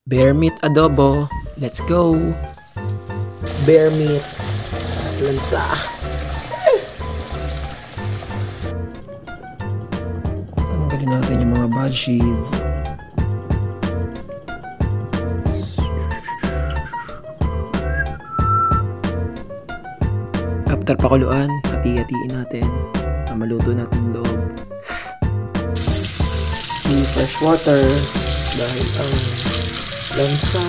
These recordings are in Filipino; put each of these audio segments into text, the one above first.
Bear meat adobo. Let's go. Bear meat. Lansa. Tanggalin natin yung mga bad seeds. After pakuluan, hati-hatiin natin na maluto natin loob. May fresh water dahil ang lansa.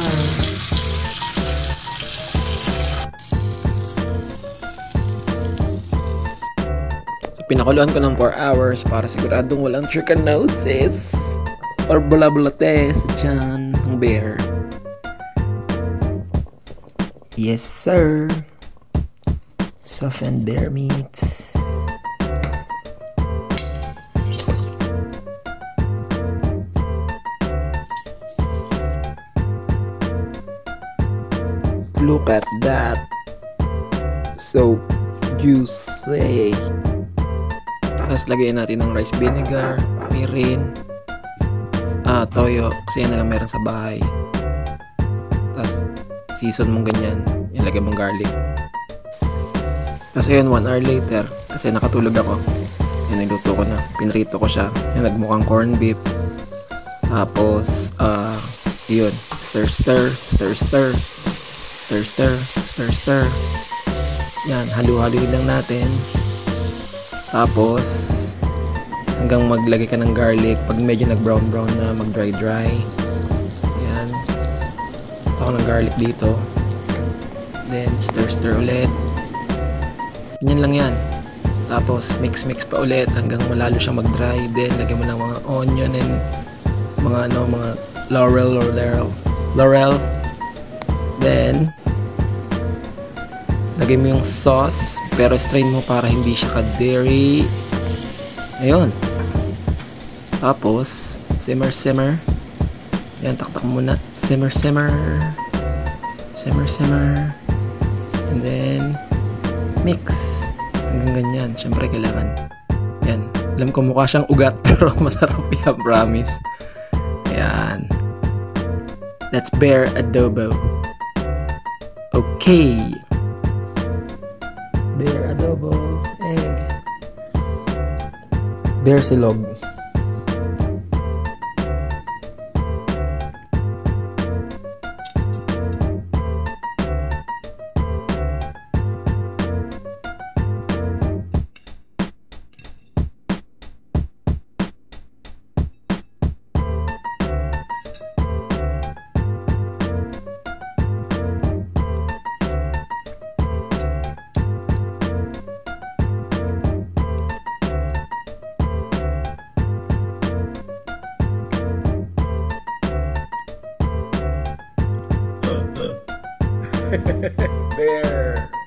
Pinakuluan ko ng 4 hours para siguradong walang trichinosis or bula-bulate sa tiyan ng bear. Yes sir. Softened bear meats. Look at that. So juicy. Tapos lagyan natin ng rice vinegar, mirin, toyo kasi yan na lang meron sa bahay. Tapos season mong ganyan, ilagay mong garlic. Tapos ayun, 1 hour later, kasi nakatulog ako, yan, niluto ko na, pinrito ko siya, yan, nagmukhang corned beef. Tapos yun, stir. Yan, halu-haluin lang natin. Tapos hanggang maglagay ka ng garlic. Pag medyo nag-brown na, mag-dry. Yan, ako ng garlic dito. Then stir ulit. Ganyan lang yan. Tapos mix pa ulit hanggang malalo siyang mag-dry. Then lagyan mo ng mga onion and mga laurel. Then lagay mo yung sauce, pero strain mo para hindi siya ka-dairy. Ayun. Tapos simmer. Yan, taktak mo muna. Simmer. And then mix. Hanggang ganyan. Siyempre kailangan. Yan. Alam ko mukha siyang ugat pero masarap yan, promise. Ayan. That's bear adobo. Okay. Bear adobo, egg, bear silog. Bear.